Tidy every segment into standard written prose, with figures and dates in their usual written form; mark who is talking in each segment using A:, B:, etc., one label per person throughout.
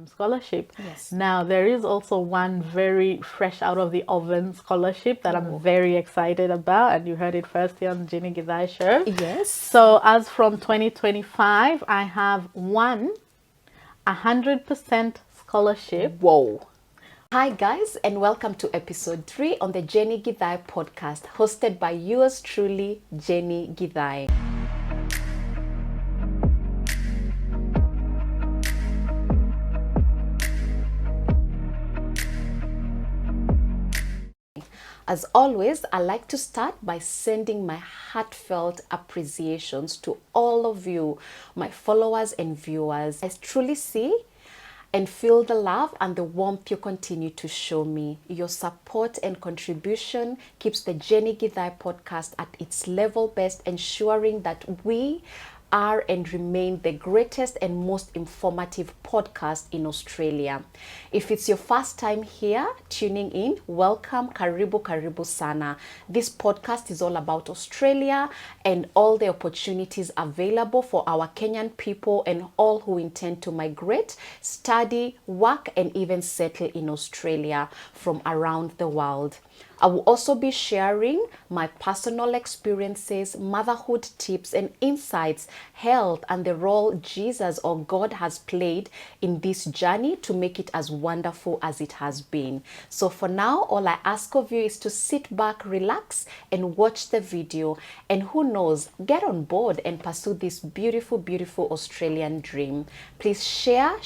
A: scholarship.
B: Yes.
A: Now, there is also one very fresh out of the oven scholarship that I'm very excited about, and you heard it first here on the Jennie Githae show.
B: Yes.
A: So, as from 2025, I have won 100% scholarship.
B: Whoa. Hi guys, and welcome to episode 3 on the Jennie Githae podcast, hosted by yours truly, Jennie Githae. As always, I like to start by sending my heartfelt appreciations to all of you, my followers and viewers. I truly see and feel the love and the warmth you continue to show me. Your support and contribution keeps the Jennie Githae podcast at its level best, ensuring that we are and remain the greatest and most informative podcast in Australia. If it's your first time here tuning in, welcome, karibu sana. This podcast is all about Australia and all the opportunities available for our Kenyan people and all who intend to migrate, study, work, and even settle in Australia from around the world. I will also be sharing my personal experiences, motherhood tips and insights, health, and the role Jesus or God has played in this journey to make it as wonderful as it has been. So for now, all I ask of you is to sit back, relax, and watch the video. And who knows, get on board and pursue this beautiful, beautiful Australian dream. Please share.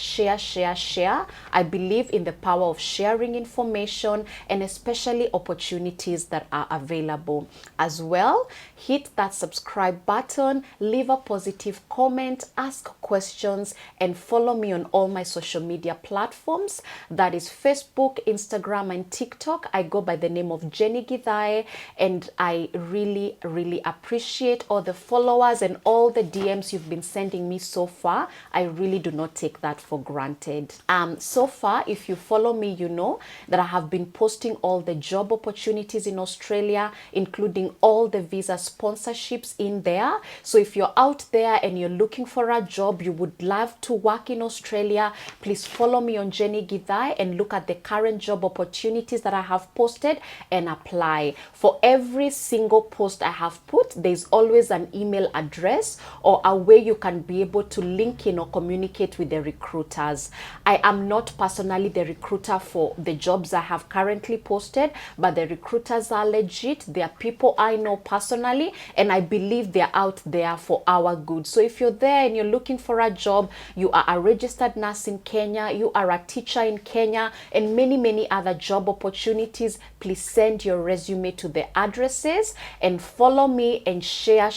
B: I believe in the power of sharing information and especially opportunities that are available. As well, hit that subscribe button, leave a positive comment, ask questions, and follow me on all my social media platforms. That is Facebook, Instagram, and TikTok. I go by the name of Jennie Githae, and I really appreciate all the followers and all the DMs you've been sending me so far. I really do not take that for granted. So far, if you follow me, you know that I have been posting all the job opportunities in Australia, including all the visa sponsorships in there. So if you're out there and you're looking for a job, you would love to work in Australia, please follow me on Jennie Githae and look at the current job opportunities that I have posted and apply. For every single post I have put, there's always an email address or a way you can be able to link in or communicate with the recruiters. I am not personally the recruiter for the jobs I have currently posted, but the recruiters are legit. They are people I know personally, and I believe they're out there for our good. So if you're there and you're looking for a job, you are a registered nurse in Kenya, you are a teacher in Kenya, and many other job opportunities, please send your resume to the addresses and follow me and share.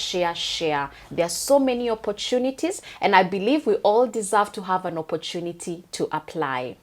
B: There are so many opportunities, and I believe we all deserve to have an opportunity to apply.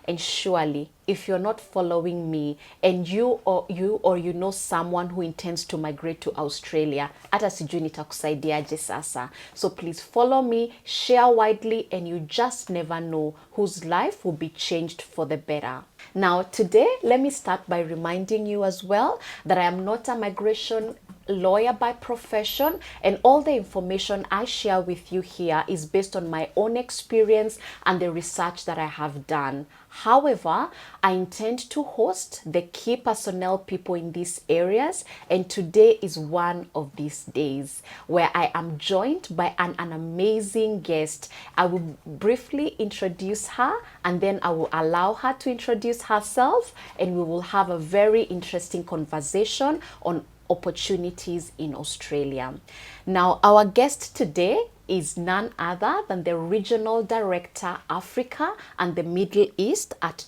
B: And surely, if you're not following me and you know someone who intends to migrate to Australia, hata sijui nitakusaidiaje sasa. So please follow me, share widely, and you just never know whose life will be changed for the better. Now, today, let me start by reminding you as well that I am not a migration lawyer by profession, and all the information I share with you here is based on my own experience and the research that I have done. However, I intend to host the key personnel people in these areas, and today is one of these days where I am joined by an amazing guest. I will briefly introduce her and then I will allow her to introduce herself, and we will have a very interesting conversation on opportunities in Australia. Now, our guest today is none other than the Regional Director, Africa and the Middle East at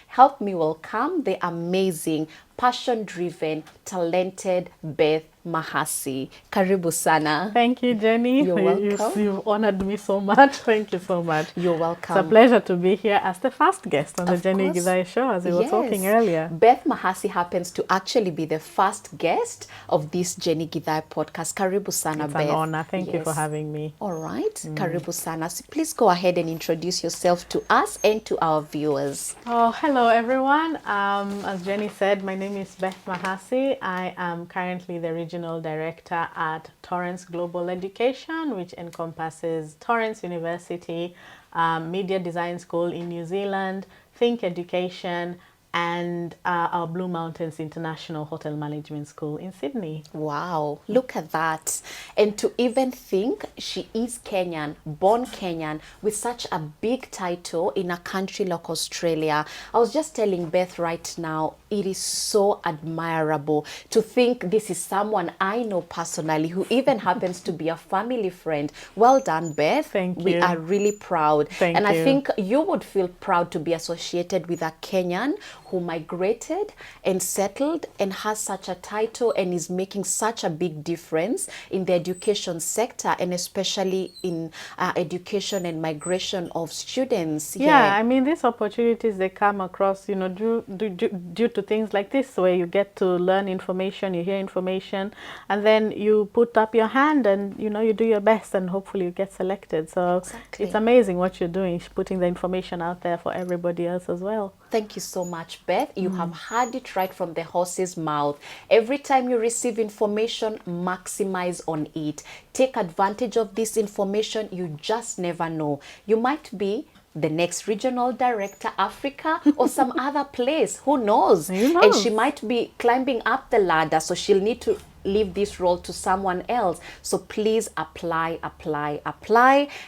B: Help me welcome the amazing, passion-driven, talented Beth Mahasi. Karibu sana.
A: Thank you, Jennie.
B: You're welcome.
A: You've honored me so much. Thank you so much.
B: You're welcome.
A: It's a pleasure to be here as the first guest on the
B: Of
A: Jennie
B: course.
A: Githae show, as we were talking earlier.
B: Beth Mahasi happens to actually be the first guest of this Jennie Githae podcast. Karibu sana,
A: It's
B: Beth.
A: an honor. Thank you for having me.
B: All right. Karibu sana. So please go ahead and introduce yourself to us and to our viewers.
A: Oh, hello everyone. As Jennie said, my name is Beth Mahasi. I am currently the Regional Regional Director at Torrens Global Education, which encompasses Torrens University, Media Design School in New Zealand, Think Education, and our Blue Mountains International Hotel Management School in Sydney.
B: Wow, look at that. And to even think she is Kenyan, born Kenyan, with such a big title in a country like Australia. I was just telling Beth right now, it is so admirable to think this is someone I know personally who even happens to be a family friend. Well done, Beth.
A: Thank you.
B: We are really proud.
A: Thank
B: and
A: you.
B: I think you would feel proud to be associated with a Kenyan who migrated and settled and has such a title and is making such a big difference in the education sector, and especially in education and migration of students.
A: Yeah, I mean, these opportunities, they come across, you know, due to things like this, where you get to learn information, you hear information, and then you put up your hand and, you know, you do your best and hopefully you get selected. So it's amazing what you're doing, putting the information out there for everybody else as well.
B: Thank you so much, Beth. You have heard it right from the horse's mouth. Every time you receive information, maximize on it. Take advantage of this information. You just never know. You might be the next regional director, Africa, or some other place. Who knows? And she might be climbing up the ladder, so she'll need to leave this role to someone else. So please apply,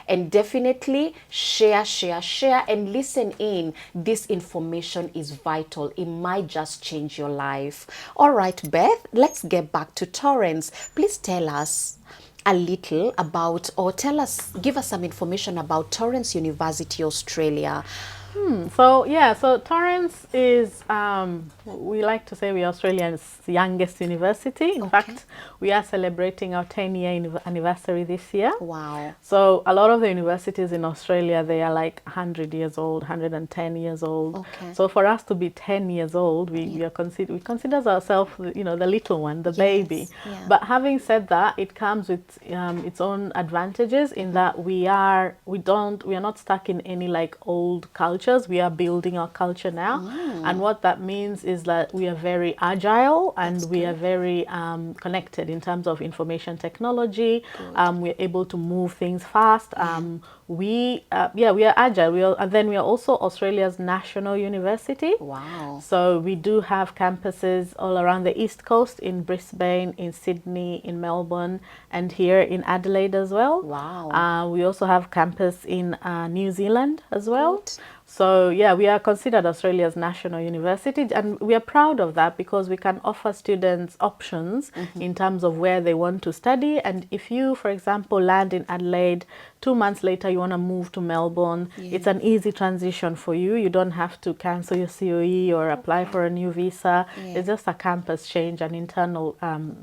B: and definitely share, and listen in. This information is vital. It might just change your life. All right, Beth, let's get back to Torrens. Please tell us a little about, or give us some information about Torrens University Australia.
A: So Torrens is, we like to say we're Australia's youngest university. In fact, we are celebrating our 10-year anniversary this year.
B: Wow.
A: So a lot of the universities in Australia, they are like 100 years old, 110 years old.
B: Okay.
A: So for us to be 10 years old, we consider ourselves, you know, the little one, the baby.
B: Yeah.
A: But having said that, it comes with its own advantages in that we are not stuck in any like old cultures. We are building our culture now, and what that means is that we are very agile and we are very connected in terms of information technology. We're able to move things fast. We are agile. And then we are also Australia's national university.
B: Wow.
A: So we do have campuses all around the East Coast, in Brisbane, in Sydney, in Melbourne, and here in Adelaide as well.
B: Wow.
A: We also have campus in New Zealand as well.
B: Good.
A: So yeah, we are considered Australia's national university, and we are proud of that because we can offer students options in terms of where they want to study. And if you, for example, land in Adelaide, 2 months later you want to move to Melbourne, it's an easy transition for you. You don't have to cancel your COE or apply for a new visa. It's just a campus change, an internal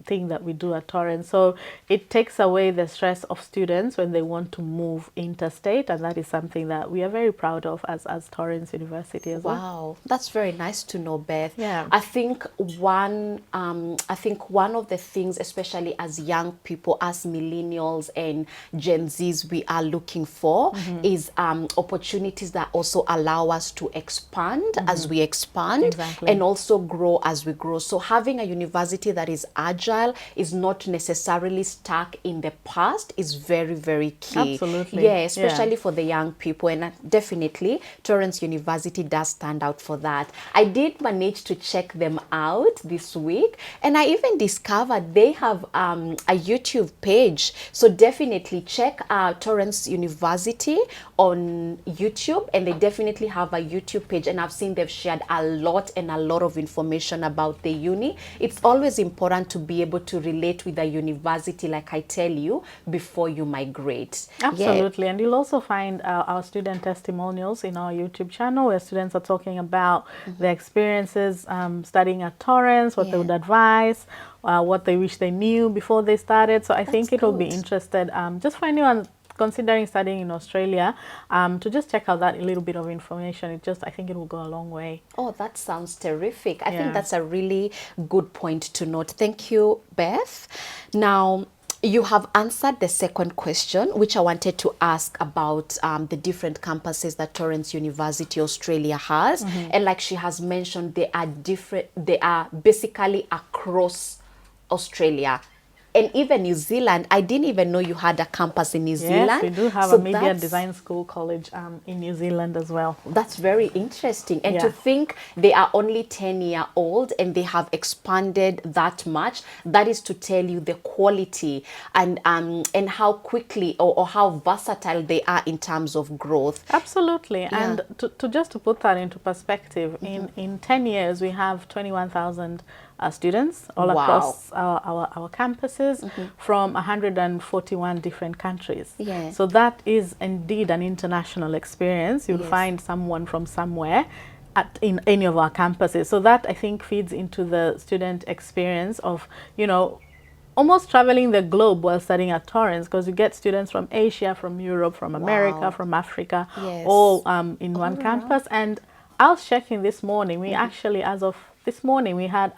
A: thing that we do at Torrens. So it takes away the stress of students when they want to move interstate, and that is something that we are very proud of as Torrens University as well.
B: Wow, that's very nice to know, Beth.
A: Yeah.
B: I think one of the things, especially as young people, as millennials and Gen Zs, we are looking for is opportunities that also allow us to expand as we expand, and also grow as we grow. So having a university that is agile, is not necessarily stuck in the past, is very, very key.
A: Absolutely.
B: Yeah, especially for the young people, and definitely Torrens University does stand out for that. I did manage to check them out this week, and I even discovered they have a YouTube page. So definitely check Torrens University on YouTube, and they definitely have a YouTube page, and I've seen they've shared a lot of information about the uni. It's always important to be able to relate with a university, like I tell you, before you migrate.
A: Absolutely. And you'll also find our student testimonials in our YouTube channel, where students are talking about their experiences studying at Torrens, what they would advise, what they wish they knew before they started. So I think it will be interested, just for anyone considering studying in Australia, to just check out that little bit of information. I think it will go a long way.
B: Oh, that sounds terrific. I think that's a really good point to note. Thank you, Beth. Now, you have answered the second question, which I wanted to ask about the different campuses that Torrens University Australia has. And like she has mentioned, they are basically across Australia. And even New Zealand, I didn't even know you had a campus in New Zealand.
A: Yes, we do have a media design school college in New Zealand as well.
B: That's very interesting. And
A: Yeah.
B: to think they are only 10-year-old and they have expanded that much, that is to tell you the quality and how quickly or how versatile they are in terms of growth.
A: Absolutely. And to just to put that into perspective, in 10 years we have 21,000 students all across our campuses from 141 different countries.
B: Yeah.
A: So that is indeed an international experience. You'll find someone from somewhere in any of our campuses. So that, I think, feeds into the student experience of, you know, almost traveling the globe while studying at Torrens, because you get students from Asia, from Europe, from America, from Africa, all in one campus. And I was checking this morning, we actually, as of this morning, we had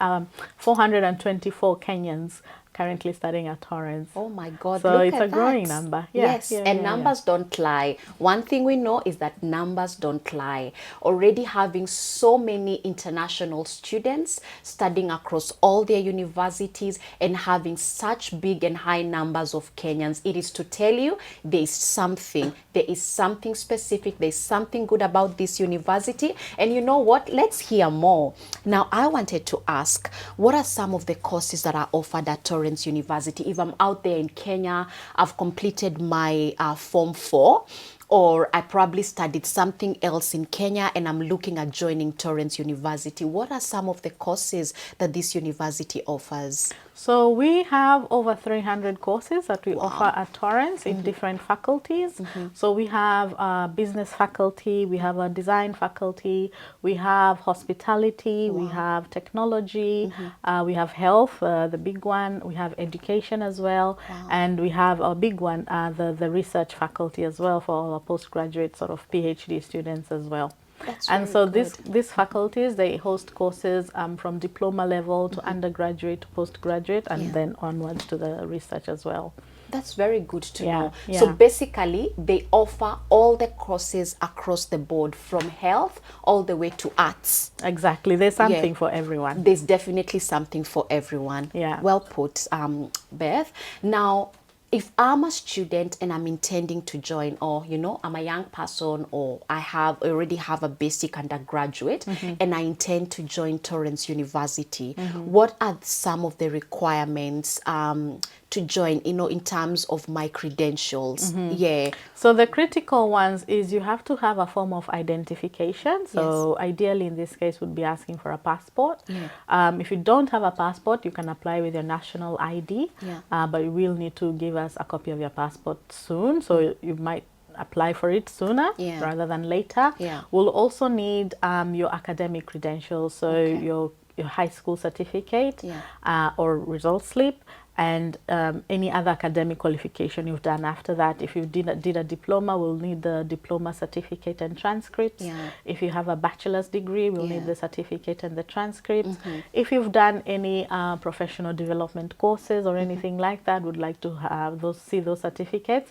A: 424 Kenyans currently studying at Torrens.
B: Oh my God!
A: So
B: look
A: it's
B: at
A: a growing number.
B: Yes, and numbers don't lie. One thing we know is that numbers don't lie. Already having so many international students studying across all their universities and having such big and high numbers of Kenyans, it is to tell you there is something specific, there's something good about this university. And you know what? Let's hear more. Now, I wanted to ask, what are some of the courses that are offered at Torrens University? If I'm out there in Kenya, I've completed my Form 4, or I probably studied something else in Kenya and I'm looking at joining Torrens University, what are some of the courses that this university offers?
A: So we have over 300 courses that we offer at Torrens in different faculties. So we have a business faculty, we have a design faculty, we have hospitality, we have technology, we have health, the big one, we have education as well, and we have a big one, the research faculty as well for all our postgraduate sort of PhD students as well. And so these faculties, they host courses from diploma level to undergraduate to postgraduate and then onwards to the research as well.
B: That's very good to know. So basically, they offer all the courses across the board, from health all the way to arts.
A: Exactly. There's something for everyone.
B: There's definitely something for everyone.
A: Yeah.
B: Well put, Beth. Now, if I'm a student and I'm intending to join, or, you know, I'm a young person, or I already have a basic undergraduate and I intend to join Torrens University, what are some of the requirements to join, you know, in terms of my credentials?
A: So the critical ones is you have to have a form of identification. So ideally in this case would be asking for a passport. If you don't have a passport, you can apply with your national ID, but you will need to give us a copy of your passport soon. So you might apply for it sooner rather than later. We'll also need your academic credentials, so your high school certificate or result slip, and any other academic qualification you've done after that. If you did a diploma, we'll need the diploma certificate and transcripts. If you have a bachelor's degree, we'll need the certificate and the transcripts. If you've done any professional development courses or anything like that, would like to have see those certificates.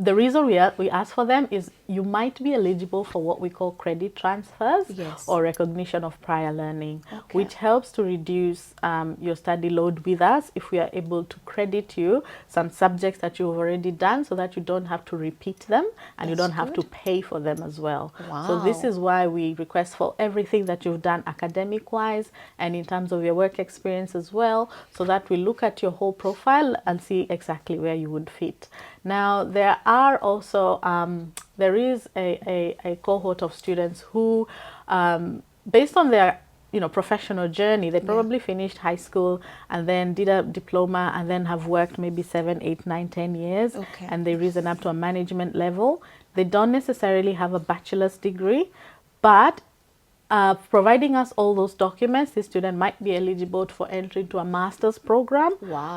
A: The reason we ask for them is you might be eligible for what we call credit transfers or recognition of prior learning, which helps to reduce your study load with us if we are able to credit you some subjects that you've already done, so that you don't have to repeat them and you don't have to pay for them as well. So this is why we request for everything that you've done academic wise and in terms of your work experience as well, so that we look at your whole profile and see exactly where you would fit. Now there are also there is a cohort of students who based on their professional journey, they probably finished high school and then did a diploma and then have worked maybe 7, 8, 9, 10 years and they risen up to a management level. They don't necessarily have a bachelor's degree, but providing us all those documents, the student might be eligible for entry to a master's program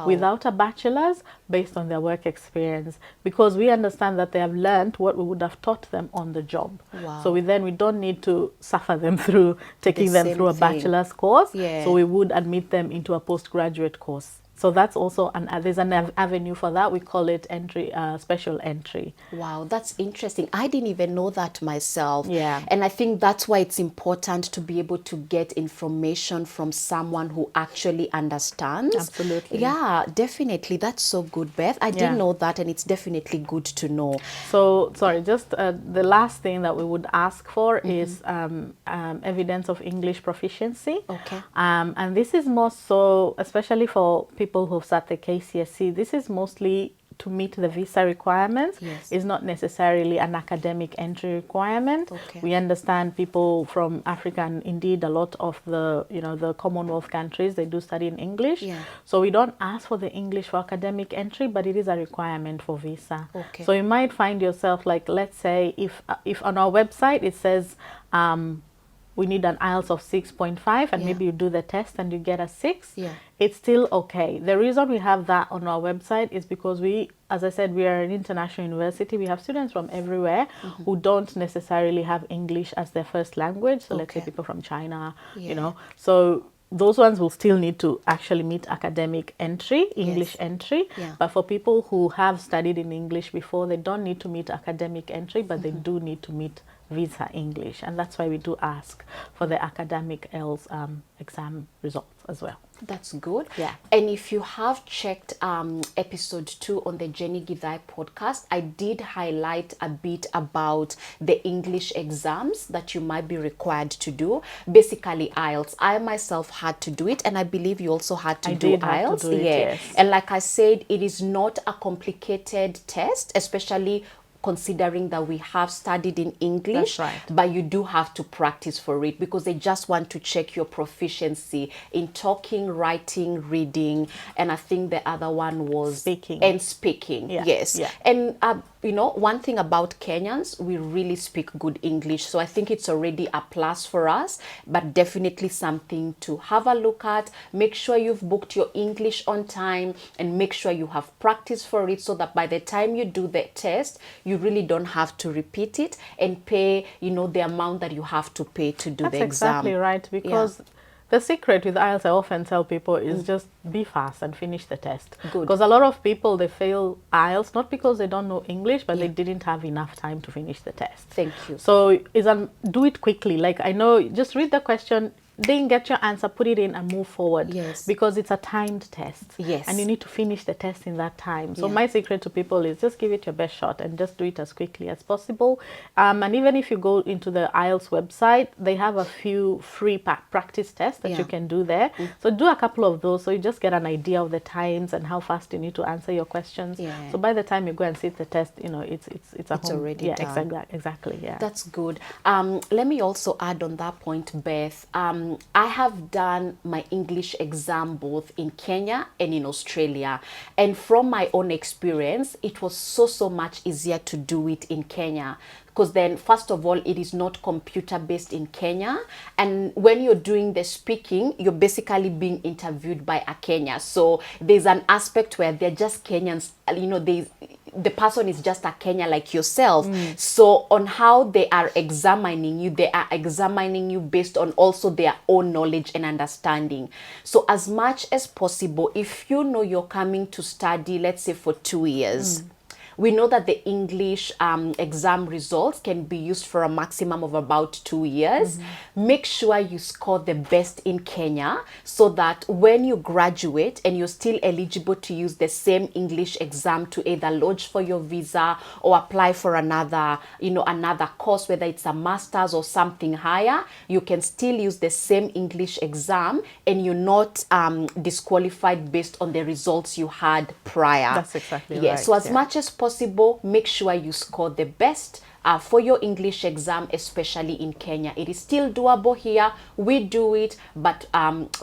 A: without a bachelor's, based on their work experience, because we understand that they have learned what we would have taught them on the job. So we don't need to suffer them through taking them through a bachelor's course. So we would admit them into a postgraduate course So that's also there's an avenue for that. We call it entry, special entry.
B: Wow, that's interesting. I didn't even know that myself.
A: Yeah.
B: And I think that's why it's important to be able to get information from someone who actually understands.
A: Absolutely.
B: Yeah, definitely. That's so good, Beth. I didn't know that, and it's definitely good to know.
A: So, sorry, just the last thing that we would ask for is evidence of English proficiency.
B: Okay.
A: And this is more so, especially for people who've sat the KCSE, this is mostly to meet the visa requirements.
B: Yes.
A: Is not necessarily an academic entry requirement.
B: Okay.
A: We understand people from Africa, and indeed a lot of the, the Commonwealth countries, they do study in English.
B: Yeah.
A: So we don't ask for the English for academic entry, but it is a requirement for visa.
B: Okay.
A: So you might find yourself, like, let's say if on our website it says we need an IELTS of 6.5, and maybe you do the test and you get a 6, it's still okay. The reason we have that on our website is because we, as I said, we are an international university. We have students from everywhere who don't necessarily have English as their first language. So let's say people from China, so those ones will still need to actually meet academic entry, English entry. But for people who have studied in English before, they don't need to meet academic entry, but they do need to meet visa English. And that's why we do ask for the academic IELTS exam results as well.
B: That's good.
A: Yeah.
B: And if you have checked episode 2 on the Jennie Githae podcast, I did highlight a bit about the English exams that you might be required to do. Basically IELTS. I myself had to do it, and I believe you also had to do IELTS.
A: Yes.
B: And like I said, it is not a complicated test, especially considering that we have studied in English.
A: That's right.
B: But you do have to practice for it, because they just want to check your proficiency in talking, writing, reading, and I think the other one was
A: speaking.
B: And speaking. Yes. And one thing about Kenyans, we really speak good English, so I think it's already a plus for us, but definitely something to have a look at. Make sure you've booked your English on time, and make sure you have practiced for it, so that by the time you do the test, you really don't have to repeat it and pay, the amount that you have to pay to do the exam.
A: That's exactly right, because the secret with IELTS, I often tell people, is just be fast and finish the test.
B: Good.
A: Because a lot of people, they fail IELTS, not because they don't know English, but they didn't have enough time to finish the test.
B: Thank you.
A: So do it quickly. Like, I know, just read the question, then get your answer, put it in, and move forward.
B: Yes.
A: Because it's a timed test.
B: Yes.
A: And you need to finish the test in that time. So my secret to people is just give it your best shot and just do it as quickly as possible. And even if you go into the IELTS website, they have a few free practice tests that you can do there. So do a couple of those, so you just get an idea of the times and how fast you need to answer your questions. So by the time you go and sit the test, it's
B: already done.
A: Exactly. Yeah.
B: That's good. Let me also add on that point, Beth. I have done my English exam both in Kenya and in Australia. And from my own experience, it was so much easier to do it in Kenya. Because then, first of all, it is not computer-based in Kenya. And when you're doing the speaking, you're basically being interviewed by a Kenyan. So there's an aspect where they're just Kenyans, the person is just a Kenyan like yourself. So on how they are examining you based on also their own knowledge and understanding. So as much as possible, if you know you're coming to study, let's say for 2 years, we know that the English exam results can be used for a maximum of about 2 years. Make sure you score the best in Kenya, so that when you graduate and you're still eligible to use the same English exam to either lodge for your visa or apply for another course, whether it's a master's or something higher, you can still use the same English exam and you're not disqualified based on the results you had prior.
A: That's exactly right.
B: So as much as possible, make sure you score the best for your English exam, especially in Kenya. It is still doable here. We do it, but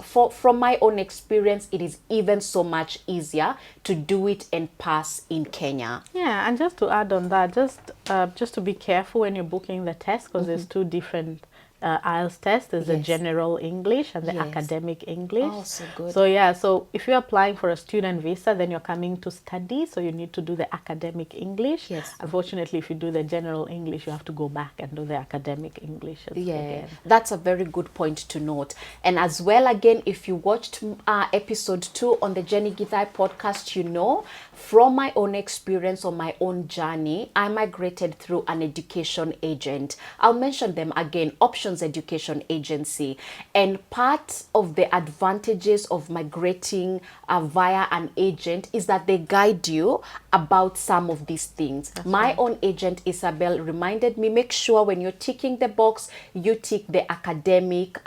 B: from my own experience, it is even so much easier to do it and pass in Kenya.
A: Yeah, and just to add on that, just to be careful when you're booking the test, because there's two different IELTS test. There's a
B: Yes.
A: general English and the
B: Yes.
A: academic English.
B: Oh, so good.
A: So yeah, so if you're applying for a student visa, then you're coming to study, so you need to do the academic English.
B: Yes.
A: Unfortunately, if you do the general English, you have to go back and do the academic English again.
B: That's a very good point to note. And as well, again, if you watched episode 2 on the Jennie Githae podcast, you know, from my own experience or my own journey, I migrated through an education agent. I'll mention them again, Options Education Agency. And part of the advantages of migrating via an agent is that they guide you about some of these things. My own agent, Isabel, reminded me, make sure when you're ticking the box, you tick the academic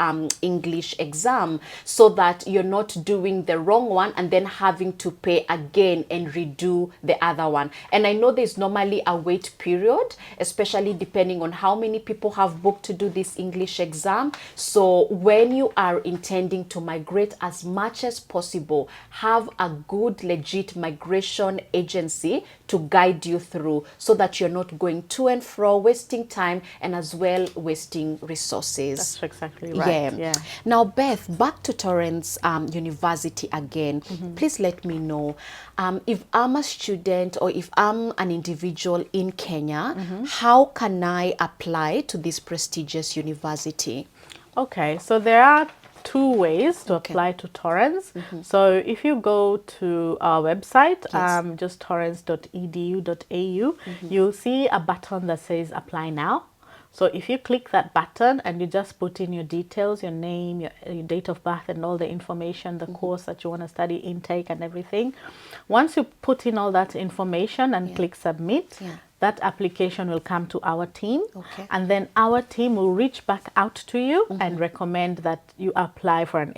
B: English exam, so that you're not doing the wrong one and then having to pay again and redo the other one. And I know there's normally a wait period, especially depending on how many people have booked to do this English exam. So when you are intending to migrate, as much as possible, have a good, legit migration agency to guide you through, so that you're not going to and fro, wasting time, and as well wasting resources.
A: That's exactly right. Yeah.
B: Now, Beth, back to Torrens University again. Please let me know, if I'm a student or if I'm an individual in Kenya, how can I apply to this prestigious university?
A: Okay, so there are two ways to apply to Torrens. So if you go to our website, just torrens.edu.au, you'll see a button that says apply now. So if you click that button and you just put in your details, your name, your date of birth and all the information, the course that you want to study, intake and everything. Once you put in all that information and click submit, that application will come to our team, and then our team will reach back out to you and recommend that you apply for an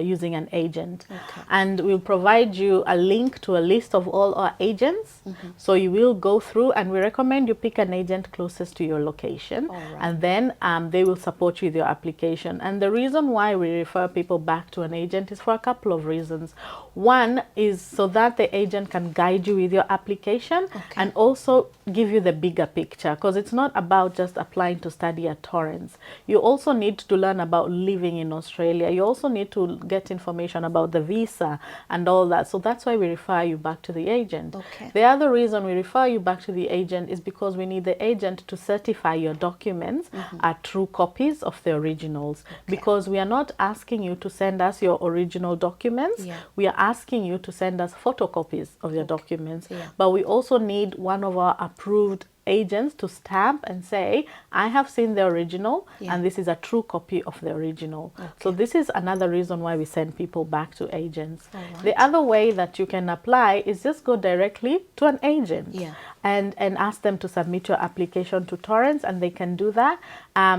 A: using an agent. And we'll provide you a link to a list of all our agents. So you will go through, and we recommend you pick an agent closest to your location, and then they will support you with your application. And the reason why we refer people back to an agent is for a couple of reasons. One is so that the agent can guide you with your application and also give you the bigger picture, because it's not about just applying to study at Torrens. You also need to learn about living in Australia. You also need to get information about the visa and all that. So that's why we refer you back to the agent. The other reason we refer you back to the agent is because we need the agent to certify your documents are true copies of the originals, because we are not asking you to send us your original documents. We are asking you to send us photocopies of your documents, but we also need one of our approved agents to stamp and say, I have seen the original and this is a true copy of the original. So this is another reason why we send people back to agents. The other way that you can apply is just go directly to an agent and ask them to submit your application to Torrens, and they can do that.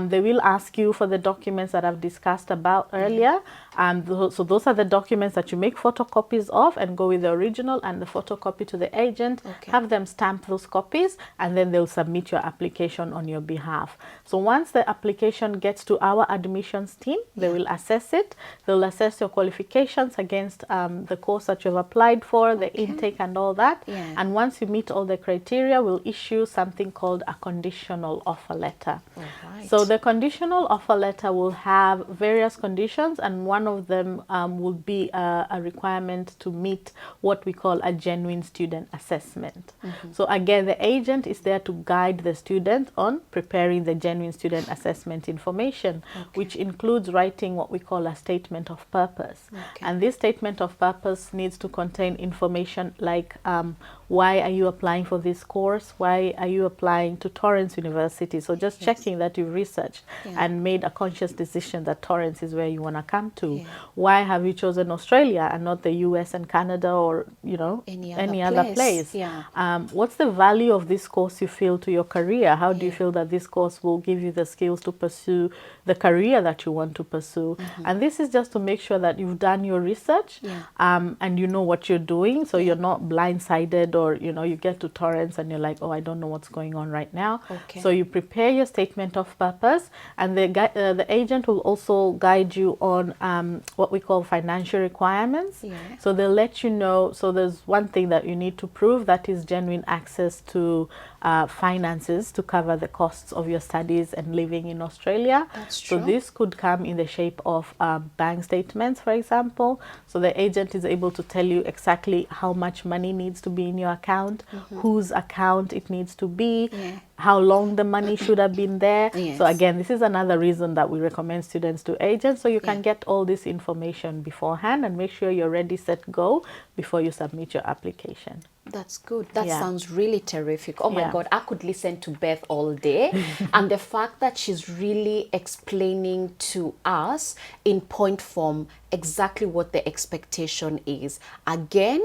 A: They will ask you for the documents that I've discussed about earlier. So those are the documents that you make photocopies of and go with the original and the photocopy to the agent, have them stamp those copies, and then they'll submit your application on your behalf. So once the application gets to our admissions team, they will assess it. They'll assess your qualifications against the course that you've applied for, the intake and all that. And once you meet all the criteria, we'll issue something called a conditional offer letter. So the conditional offer letter will have various conditions, and one of them will be a requirement to meet what we call a genuine student assessment. So again, the agent is there to guide the student on preparing the genuine student assessment information, which includes writing what we call a statement of purpose. And this statement of purpose needs to contain information like why are you applying for this course? Why are you applying to Torrens University? So just checking that you've researched and made a conscious decision that Torrens is where you want to come to. Why have you chosen Australia and not the US and Canada, or any other place? What's the value of this course you feel to your career? How do you feel that this course will give you the skills to pursue the career that you want to pursue? And this is just to make sure that you've done your research and you know what you're doing, so you're not blindsided, or you get to Torrens and you're like, oh, I don't know what's going on right now. So you prepare your statement of purpose, and the agent will also guide you on what we call financial requirements. So they'll let you know. So there's one thing that you need to prove, that is genuine access to finances to cover the costs of your studies and living in Australia.
B: That's true.
A: So this could come in the shape of bank statements, for example. So the agent is able to tell you exactly how much money needs to be in your account, whose account it needs to be, how long the money should have been there.
B: Yes.
A: So again, this is another reason that we recommend students to agents, so you can get all this information beforehand and make sure you're ready, set, go before you submit your application.
B: That's good. That
A: Yeah.
B: sounds really terrific. Oh my
A: Yeah.
B: God, I could listen to Beth all day. And the fact that she's really explaining to us in point form exactly what the expectation is. Again,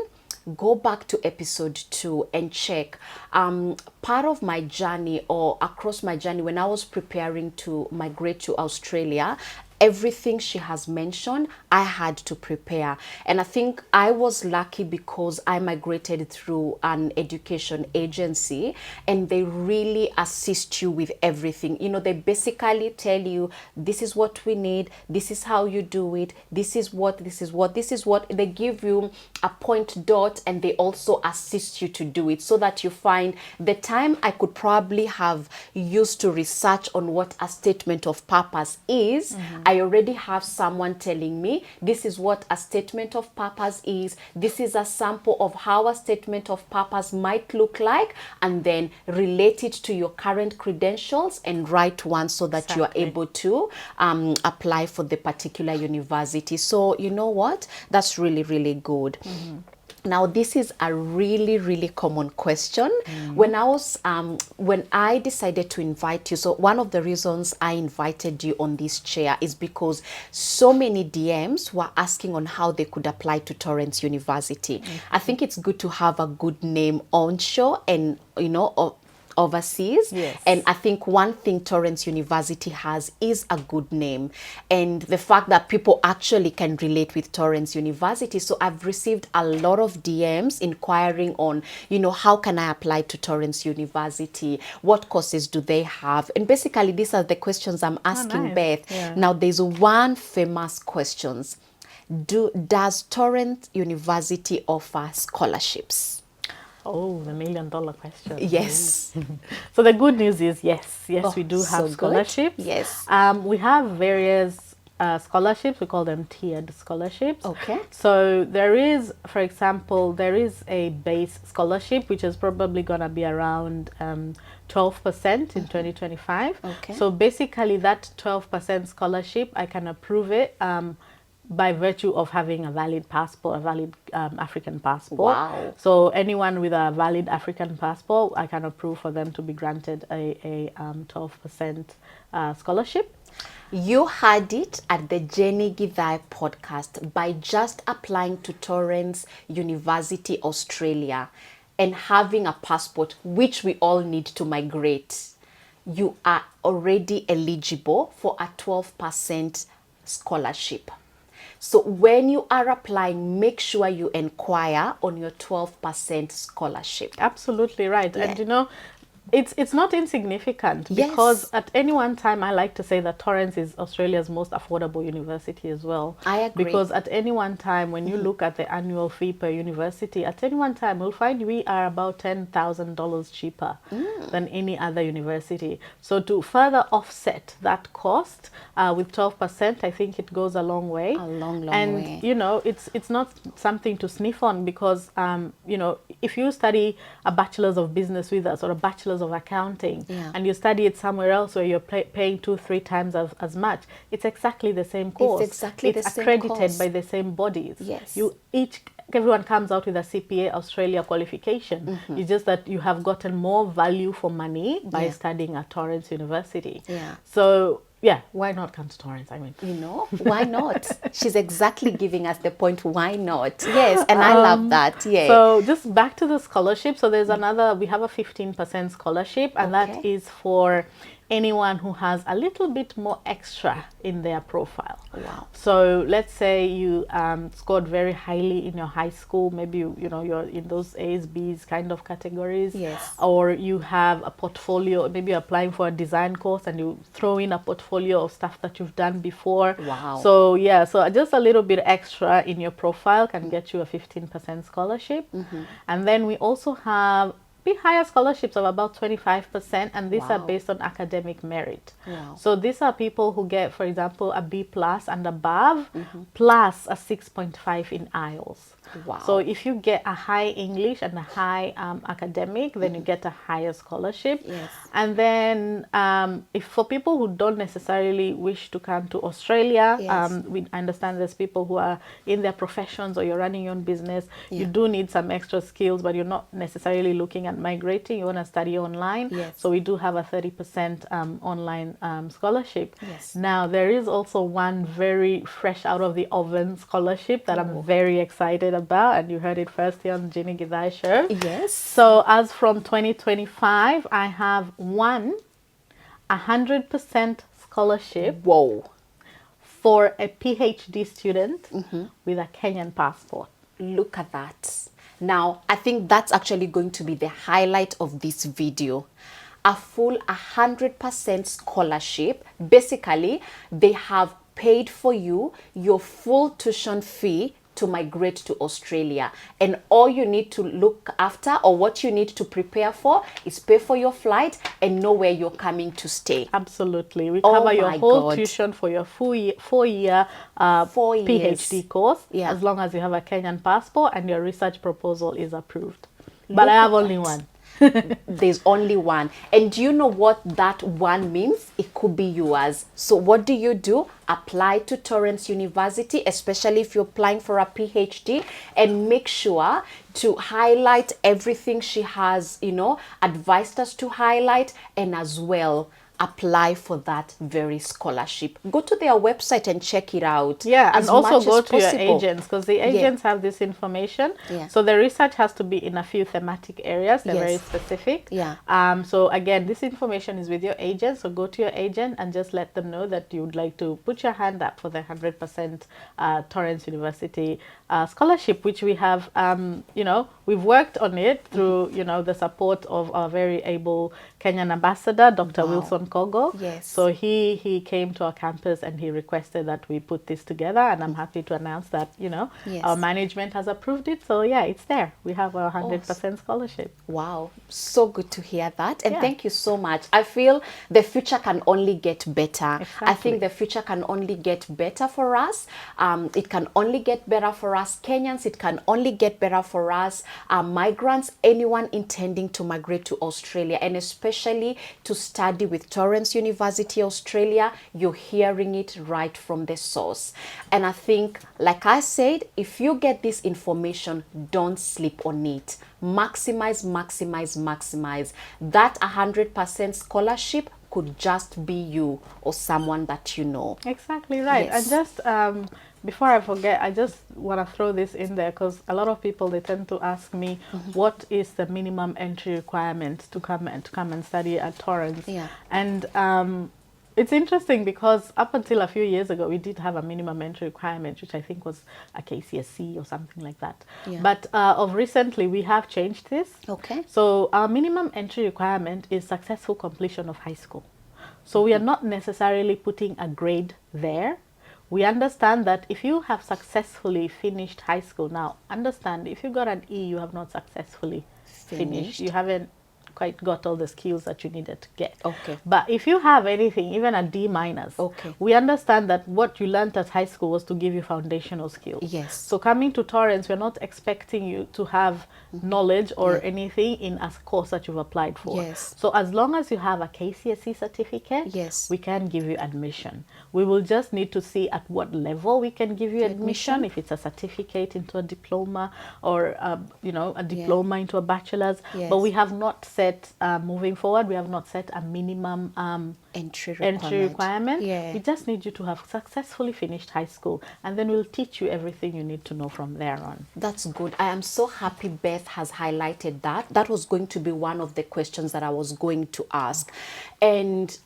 B: go back to episode 2 and check. Part of my journey, or across my journey, when I was preparing to migrate to Australia, everything she has mentioned, I had to prepare. And I think I was lucky because I migrated through an education agency, and they really assist you with everything. You know, they basically tell you, this is what we need, this is how you do it, this is what. They give you a point dot, and they also assist you to do it, so that you find the time I could probably have used to research on what a statement of purpose is, I already have someone telling me, this is what a statement of purpose is, this is a sample of how a statement of purpose might look like, and then relate it to your current credentials and write one so that you are able to apply for the particular university. So you know what? That's really, really good. Now, this is a really, really common question. When I decided to invite you, so one of the reasons I invited you on this chair is because so many DMs were asking on how they could apply to Torrens University. I think it's good to have a good name onshore and, you know, overseas.
A: Yes.
B: And I think one thing Torrens University has is a good name, and the fact that people actually can relate with Torrens University. So I've received a lot of DMs inquiring on, you know, how can I apply to Torrens University? What courses do they have? And basically these are the questions I'm asking
A: nice.
B: Beth.
A: Yeah.
B: Now there's one famous questions. Does Torrens University offer scholarships?
A: Oh, the $1 million question.
B: Yes.
A: So the good news is yes,
B: Oh,
A: we do
B: so
A: have
B: good.
A: scholarships.
B: Yes.
A: We have various scholarships. We call them tiered scholarships.
B: Okay.
A: So there is, for example, there is a base scholarship, which is probably going to be around 12% in 2025.
B: Okay.
A: So basically that 12% scholarship, I can approve it by virtue of having a valid passport, a valid African passport.
B: Wow.
A: So anyone with a valid African passport, I can approve for them to be granted a 12% scholarship.
B: You heard it at the Jennie Githae podcast. By just applying to Torrens University Australia and having a passport, which we all need to migrate, you are already eligible for a 12% scholarship. So when you are applying, make sure you inquire on your 12% scholarship.
A: Absolutely right.
B: Yeah.
A: And you know, it's not insignificant,
B: Yes.
A: because at any one time I like to say that Torrens is Australia's most affordable university as well.
B: I agree.
A: Because at any one time, when you look at the annual fee per university, at any one time we'll find we are about $10,000 cheaper than any other university. So to further offset that cost with 12%, I think it goes a long way.
B: A long
A: and
B: way.
A: you know, it's not something to sniff on, because you know, if you study a bachelor's of business with us or a bachelor's of accounting, and you study it somewhere else where you're paying 2-3 times as much, it's exactly the same course.
B: It's exactly the same
A: accredited
B: course.
A: by the same bodies.
B: Yes.
A: Everyone comes out with a CPA Australia qualification. It's just that you have gotten more value for money by studying at Torrens University.
B: Yeah.
A: So yeah, why not come to Torrens? I mean,
B: You know, why not? She's exactly giving us the point, why not? Yes, and I love that. Yeah.
A: So just back to the scholarship. So there's we have a 15% scholarship, and that
B: Okay.
A: is for anyone who has a little bit more extra in their profile.
B: Wow.
A: So let's say you scored very highly in your high school, maybe you're in those A's, B's kind of categories.
B: Yes.
A: Or you have a portfolio, maybe you're applying for a design course and you throw in a portfolio of stuff that you've done before.
B: Wow.
A: So yeah, so just a little bit extra in your profile can get you a 15% scholarship. And then we also have be higher scholarships of about 25%, and these are
B: Wow.
A: based on academic merit.
B: Wow.
A: So these are people who get, for example, a B plus and above, plus a 6.5 in IELTS.
B: Wow.
A: So if you get a high English and a high academic, then you get a higher scholarship.
B: Yes.
A: And then if for people who don't necessarily wish to come to Australia,
B: Yes.
A: we understand there's people who are in their professions or you're running your own business,
B: Yeah.
A: you do need some extra skills, but you're not necessarily looking at migrating, you want to study online.
B: Yes.
A: So we do have a 30% online scholarship.
B: Yes.
A: Now, there is also one very fresh out of the oven scholarship that I'm very excited about, and you heard it first here on Jennie Githae show.
B: Yes.
A: So as from 2025, I have 100% scholarship
B: Whoa.
A: for a PhD student with a Kenyan passport.
B: Look at that. Now, I think that's actually going to be the highlight of this video. A full 100% scholarship. Basically, they have paid for you your full tuition fee to migrate to Australia, and all you need to look after, or what you need to prepare for, is pay for your flight and know where you're coming to stay.
A: Absolutely. We
B: Oh
A: cover your
B: my
A: whole
B: God.
A: tuition for your four-year
B: 4 years.
A: PhD course,
B: Yeah.
A: as long as you have a Kenyan passport and your research proposal is approved.
B: Look
A: But I
B: at
A: have only
B: that.
A: one.
B: There's only one. And do you know what that one means? It could be yours. So what do? Apply to Torrens University, especially if you're applying for a PhD, and make sure to highlight everything she has, advised us to highlight, and as well apply for that very scholarship. Go to their website and check it out.
A: Yeah,
B: as
A: and also
B: much
A: go
B: as
A: to your
B: possible.
A: agents, because the agents have this information.
B: Yeah.
A: So the research has to be in a few thematic areas. They're very
B: Yes.
A: specific.
B: Yeah.
A: So again, this information is with your agent. So go to your agent and just let them know that you would like to put your hand up for the 100% Torrens University scholarship, which we have, we've worked on it through, the support of our very able Kenyan ambassador, Dr.
B: Wow.
A: Wilson Kogo.
B: Yes.
A: So he came to our campus and he requested that we put this together, and I'm happy to announce that
B: Yes.
A: our management has approved it. So yeah, it's there. We have a 100% scholarship.
B: Wow, so good to hear that, and
A: Yeah.
B: thank you so much. I feel the future can only get better. I
A: Exactly.
B: think the future can only get better for us. It can only get better for us Kenyans. It can only get better for us migrants, anyone intending to migrate to Australia, and especially to study with Torrens University Australia. You're hearing it right from the source. And I think, like I said, if you get this information, don't sleep on it. Maximize, maximize, maximize. That 100% scholarship could just be you or someone that you know.
A: Exactly right.
B: Yes.
A: And just before I forget, I just want to throw this in there, because a lot of people, they tend to ask me, what is the minimum entry requirement to come and study at Torrens?
B: Yeah.
A: And it's interesting because up until a few years ago, we did have a minimum entry requirement, which I think was a KCSE or something like that.
B: Yeah.
A: But of recently, we have changed this.
B: Okay.
A: So our minimum entry requirement is successful completion of high school. So we are not necessarily putting a grade there. We understand that if you have successfully finished high school, now understand, if you got an E, you have not successfully finished. You haven't quite got all the skills that you needed to get.
B: Okay.
A: But if you have anything, even a D minus,
B: Okay.
A: we understand that what you learned at high school was to give you foundational skills.
B: Yes.
A: So coming to Torrens, we're not expecting you to have knowledge or anything in a course that you've applied for.
B: Yes.
A: So as long as you have a KCSE certificate,
B: Yes.
A: we can give you admission. We will just need to see at what level we can give you admission, if it's a certificate into a diploma or, a diploma into a bachelor's.
B: Yes.
A: But we have not set, moving forward, we have not set a minimum
B: Entry
A: requirement.
B: Yeah.
A: We just need you to have successfully finished high school, and then we'll teach you everything you need to know from there on.
B: That's good. I am so happy Beth has highlighted that. That was going to be one of the questions that I was going to ask. And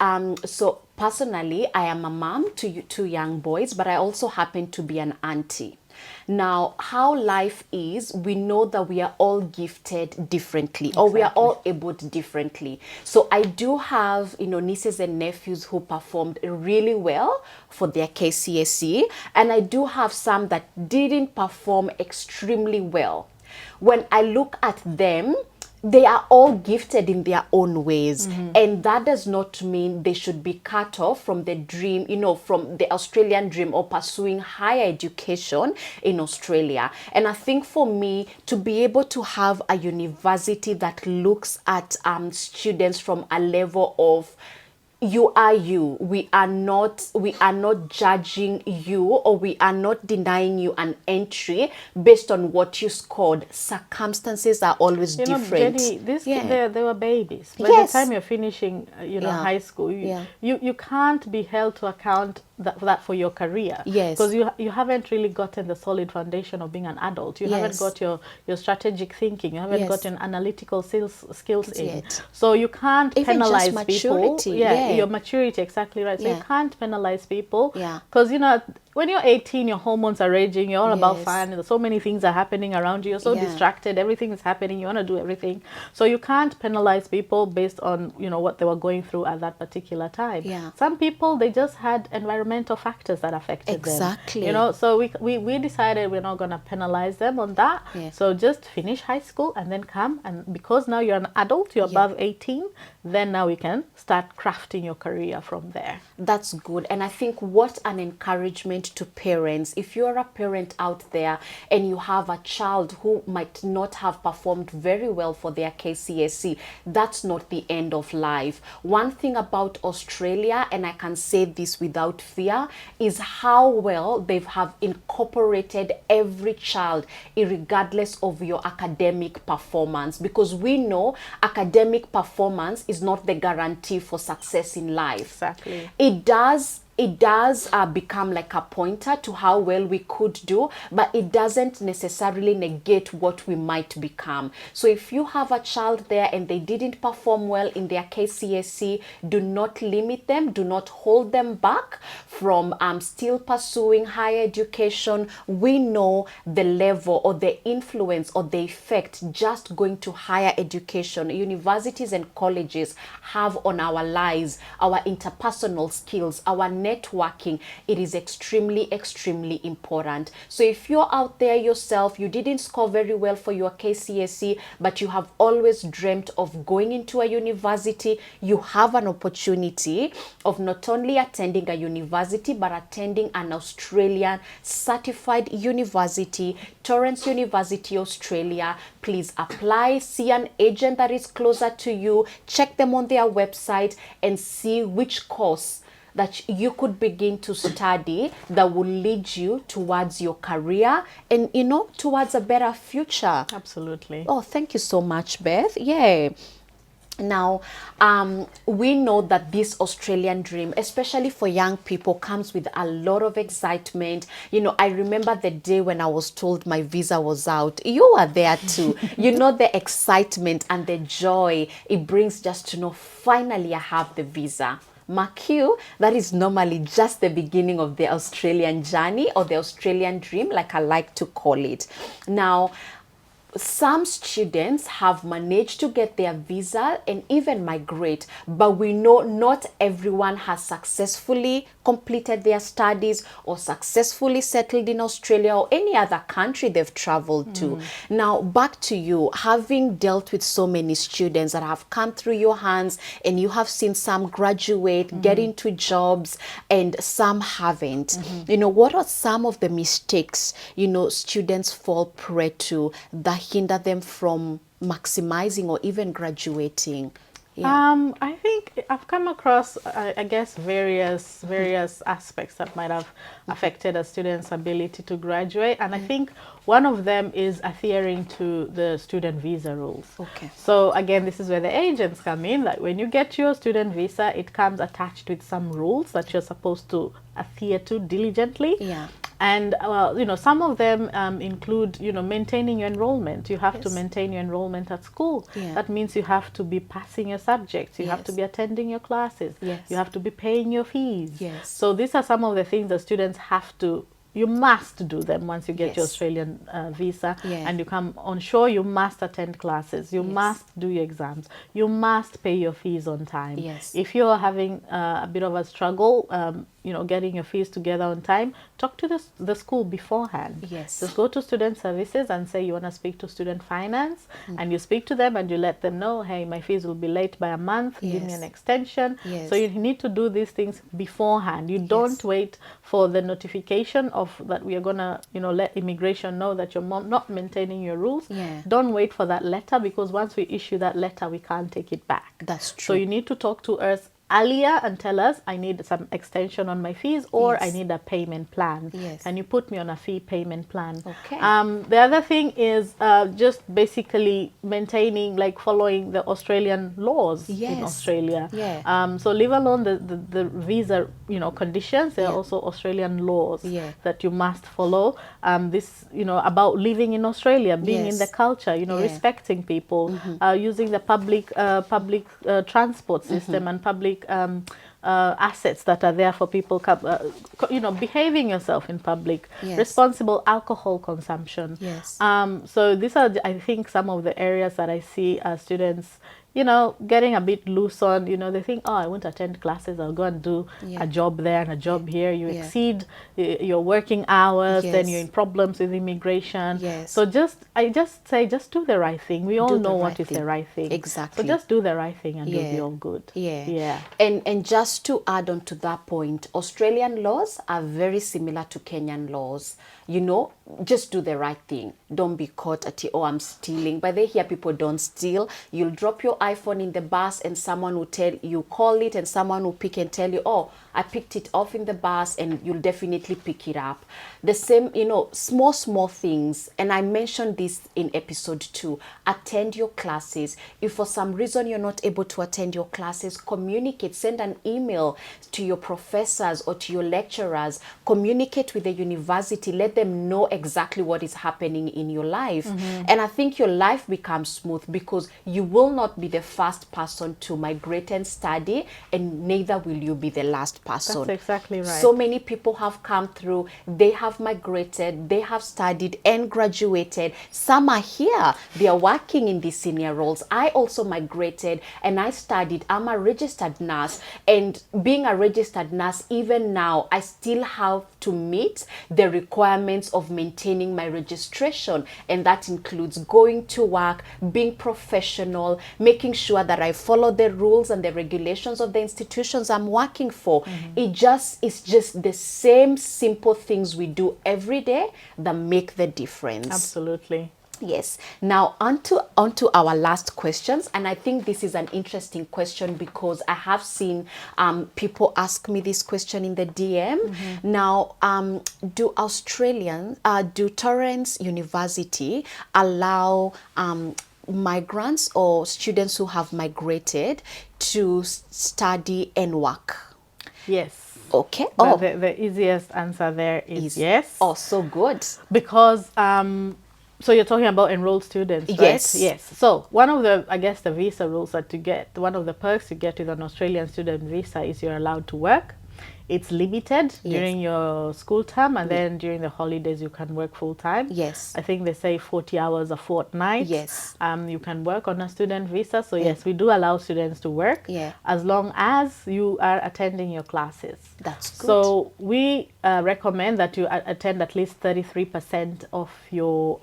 B: so personally, I am a mom to two young boys, but I also happen to be an auntie. Now, how life is, we know that we are all gifted differently, or we are all abled differently. So I do have, nieces and nephews who performed really well for their KCSE, and I do have some that didn't perform extremely well. When I look at them, they are all gifted in their own ways, and that does not mean they should be cut off from the dream, you know, from the Australian dream or pursuing higher education in Australia. And I think for me, to be able to have a university that looks at students from a level of you are you, we are not judging you, or we are not denying you an entry based on what you scored. Circumstances are always different.
A: Jenny, they were babies. By
B: Yes.
A: the time you're finishing, high school, you can't be held to account that for your career.
B: Yes.
A: Because you haven't really gotten the solid foundation of being an adult. You haven't got your strategic thinking. You haven't got your analytical skills in. So you can't
B: Even
A: penalize
B: just
A: people.
B: maturity.
A: Your maturity, exactly right. So you can't penalize people.
B: Yeah.
A: Because, when you're 18, your hormones are raging. You're all about
B: Yes.
A: fun. And so many things are happening around you. You're so distracted. Everything is happening. You want to do everything. So you can't penalize people based on, what they were going through at that particular time.
B: Yeah.
A: Some people, they just had environmental factors that affected them.
B: Exactly.
A: So we decided we're not going to penalize them on that.
B: Yeah.
A: So just finish high school and then come. And because now you're an adult, you're above 18, then now we can start crafting your career from there.
B: That's good. And I think what an encouragement to parents. If you're a parent out there and you have a child who might not have performed very well for their KCSE, that's not the end of life. One thing about Australia, and I can say this without fear, is how well they have incorporated every child, regardless of your academic performance, because we know academic performance is not the guarantee for success in life.
A: Exactly.
B: It does become like a pointer to how well we could do, but it doesn't necessarily negate what we might become. So if you have a child there and they didn't perform well in their KCSE, do not limit them, do not hold them back from still pursuing higher education. We know the level or the influence or the effect just going to higher education, universities and colleges have on our lives, our interpersonal skills, our networking. It is extremely important. So if you're out there yourself, you didn't score very well for your KCSE, but you have always dreamt of going into a university, you have an opportunity of not only attending a university, but attending an Australian certified university, Torrens University, Australia. Please apply, see an agent that is closer to you, check them on their website and see which course that you could begin to study that will lead you towards your career and, towards a better future.
A: Absolutely.
B: Oh, thank you so much, Beth. Yeah. Now, we know that this Australian dream, especially for young people, comes with a lot of excitement. I remember the day when I was told my visa was out. You were there too. The excitement and the joy it brings just to know, finally I have the visa. Mark you, that is normally just the beginning of the Australian journey or the Australian dream, like I like to call it. Now, some students have managed to get their visa and even migrate, but we know not everyone has successfully completed their studies or successfully settled in Australia or any other country they've traveled to. Now, back to you, having dealt with so many students that have come through your hands, and you have seen some graduate, get into jobs, and some haven't. What are some of the mistakes, students fall prey to that hinder them from maximizing or even graduating?
A: I think I've come across, I guess, various aspects that might have affected a student's ability to graduate. And I think one of them is adhering to the student visa rules.
B: Okay.
A: So again, this is where the agents come in. Like when you get your student visa, it comes attached with some rules that you're supposed to adhere to diligently.
B: Yeah.
A: And, some of them include, maintaining your enrollment. You have to maintain your enrollment at school.
B: Yeah.
A: That means you have to be passing your subjects. You have to be attending your classes.
B: Yes.
A: You have to be paying your fees.
B: Yes.
A: So these are some of the things that students have to, you must do them once you get your Australian visa.
B: Yeah.
A: And you come on shore, you must attend classes. You must do your exams. You must pay your fees on time.
B: Yes.
A: If you're having a bit of a struggle, getting your fees together on time, talk to the school beforehand.
B: Yes.
A: Just go to student services and say you want to speak to student finance, and you speak to them and you let them know, hey, my fees will be late by a month, give me an extension.
B: Yes.
A: So you need to do these things beforehand. You don't wait for the notification of that we are going to, let immigration know that you're not maintaining your rules. Don't wait for that letter, because once we issue that letter, we can't take it back.
B: That's true.
A: So you need to talk to us earlier and tell us, I need some extension on my fees, or I need a payment plan. Can you put me on a fee payment plan?
B: Okay.
A: The other thing is just basically maintaining, like following the Australian laws in Australia. So leave alone the visa, conditions. There are also Australian laws that you must follow. This, about living in Australia, being in the culture, respecting people, using the public transport system and public assets that are there for people, behaving yourself in public, responsible alcohol consumption. So these are, I think, some of the areas that I see students, getting a bit loose on. They think, oh, I won't attend classes, I'll go and do a job there and a job here. You exceed your working hours, then you're in problems with immigration. So I just say, just do the right thing. We all know what is the right thing.
B: Exactly.
A: So just do the right thing and you'll be all good.
B: And just to add on to that point, Australian laws are very similar to Kenyan laws. Just do the right thing. Don't be caught at, oh, I'm stealing. But they hear people don't steal. You'll drop your iPhone in the bus and someone will tell you, call it, and someone will pick and tell you, oh, I picked it off in the bus, and you'll definitely pick it up. The same, small things. And I mentioned this in episode 2. Attend your classes. If for some reason you're not able to attend your classes, communicate. Send an email to your professors or to your lecturers. Communicate with the university. Let them know exactly what is happening in your life. And I think your life becomes smooth, because you will not be the first person to migrate and study, and neither will you be the last person.
A: That's exactly right.
B: So many people have come through, they have migrated, they have studied and graduated. Some are here, they are working in these senior roles. I also migrated and I studied. I'm a registered nurse, and being a registered nurse, even now, I still have to meet the requirements of maintaining my registration, and that includes going to work, being professional, making sure that I follow the rules and the regulations of the institutions I'm working for. It's just the same simple things we do every day that make the difference.
A: Absolutely.
B: Yes. Now, onto our last questions. And I think this is an interesting question, because I have seen people ask me this question in the DM. Now, do Torrens University allow migrants or students who have migrated to study and work?
A: Yes.
B: Okay.
A: The easiest answer there is yes.
B: Oh, so good.
A: Because so you're talking about enrolled students, right? Yes. So one of the, I guess, the visa rules that you get, one of the perks you get with an Australian student visa is you're allowed to work. It's limited during your school term, and then during the holidays you can work full time. I think they say 40 hours a fortnight. You can work on a student visa. So yes, we do allow students to work as long as you are attending your classes.
B: That's good.
A: So we recommend that you attend at least 33% of your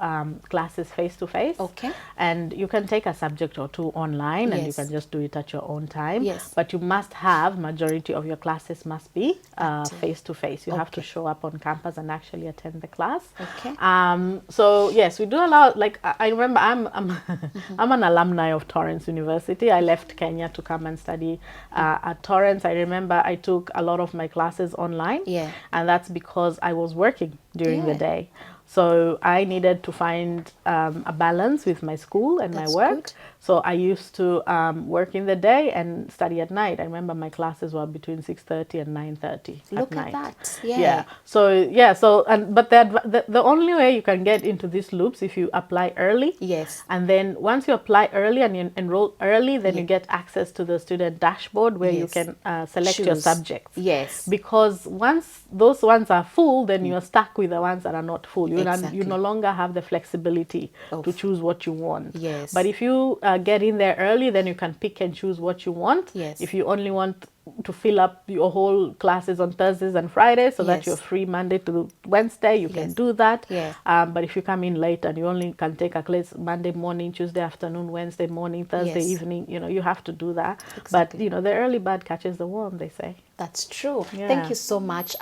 A: classes face-to-face. And you can take a subject or two online, and you can just do it at your own time. But you must have, majority of your classes must be face-to-face. You have to show up on campus and actually attend the class. So yes, we do allow, like I remember I'm I'm an alumni of Torrens University. I left Kenya to come and study at Torrens. I remember I took a lot of my classes online, and that's because I was working during the day. So I needed to find a balance with my school and my work. So I used to work in the day and study at night. I remember my classes were between 6:30 and 9:30
B: Look
A: at night.
B: At that.
A: But the only way you can get into these loops if you apply early. And then once you apply early and you enroll early, then you get access to the student dashboard where you can select your subjects. Because once those ones are full, then you're stuck with the ones that are not full. You no longer have the flexibility to choose what you want. But if you get in there early, then you can pick and choose what you want. If you only want to fill up your whole classes on Thursdays and Fridays so that
B: Yes.
A: you're free Monday to Wednesday, you can
B: Yes.
A: do that.
B: Yes.
A: But if you come in late and you only can take a class Monday morning, Tuesday afternoon, Wednesday morning, Thursday
B: Yes.
A: evening, you have to do that.
B: Exactly.
A: But, the early bird catches the worm, they say.
B: That's true.
A: Yeah.
B: Thank you so much,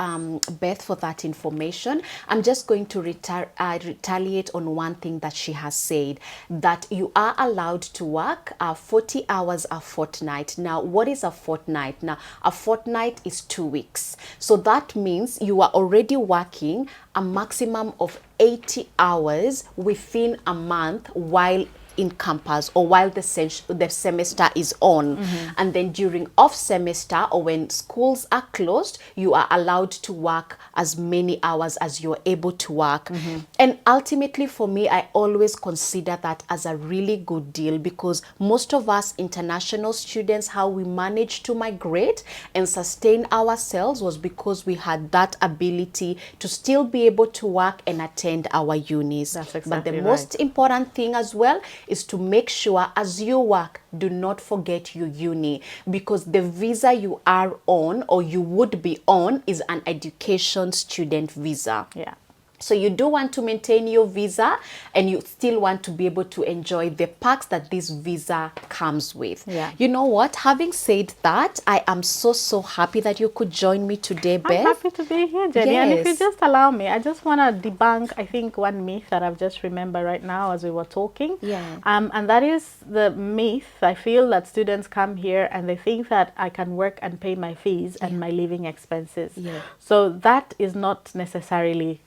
B: Beth, for that information. I'm just going to retaliate on one thing that she has said, that you are allowed to work 40 hours a fortnight. Now, what is a fortnight? Now, a fortnight is 2 weeks. So that means you are already working a maximum of 80 hours within a month while in campus or while the semester is on. And then during off semester or when schools are closed, you are allowed to work as many hours as you're able to work. And ultimately for me, I always consider that as a really good deal, because most of us international students, how we managed to migrate and sustain ourselves was because we had that ability to still be able to work and attend our unis.
A: That's exactly
B: But the
A: right.
B: most important thing as well is to make sure as you work, do not forget your uni, because the visa you are on or you would be on is an education student visa.
A: Yeah.
B: So you do want to maintain your visa and you still want to be able to enjoy the perks that this visa comes with.
A: Yeah.
B: You know what? Having said that, I am so happy that you could join me today, Beth.
A: I'm happy to be here, Jenny. And if you
B: Yes.
A: just allow me, I just want to debunk, I think, one myth that I've just remembered right now as we were talking.
B: Yeah.
A: And that is the myth. I feel that students come here and they think that I can work and pay my fees and my living expenses.
B: Yeah.
A: So that is not necessarily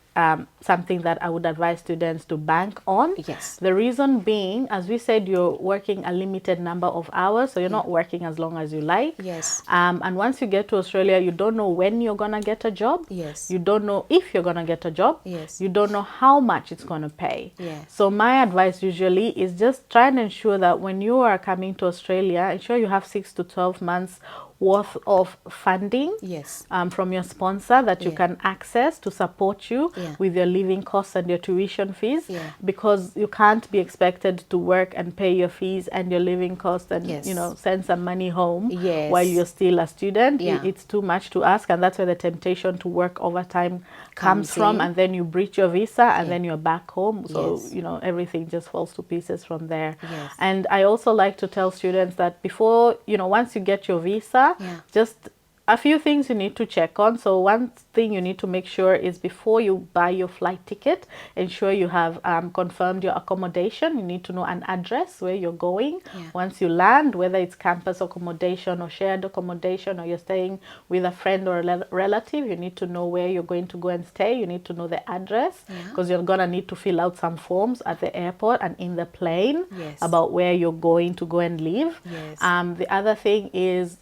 A: something that I would advise students to bank on.
B: Yes.
A: The reason being, as we said, you're working a limited number of hours, so you're not working as long as you like.
B: Yes.
A: And once you get to Australia, you don't know when you're gonna get a job.
B: Yes.
A: You don't know if you're gonna get a job.
B: Yes.
A: You don't know how much it's gonna pay.
B: Yes.
A: So my advice usually is just try and ensure that when you are coming to Australia, ensure you have 6 to 12 months worth of funding
B: Yes.
A: from your sponsor that you
B: Yeah.
A: can access to support you
B: Yeah.
A: with your living costs and your tuition fees,
B: Yeah.
A: because you can't be expected to work and pay your fees and your living costs and
B: Yes.
A: send some money home
B: Yes.
A: while you're still a student.
B: Yeah.
A: It's too much to ask, and that's where the temptation to work overtime comes from,
B: in.
A: and then you breach your visa and then you're back home. So
B: Yes.
A: everything just falls to pieces from there.
B: Yes.
A: And I also like to tell students that before, once you get your visa,
B: Yeah.
A: just a few things you need to check on. So one thing you need to make sure is before you buy your flight ticket, ensure you have confirmed your accommodation. You need to know an address where you're going.
B: Yeah.
A: Once you land, whether it's campus accommodation or shared accommodation, or you're staying with a friend or a relative, you need to know where you're going to go and stay. You need to know the address, because you're going to need to fill out some forms at the airport and in the plane
B: Yes.
A: about where you're going to go and live.
B: Yes.
A: The other thing is,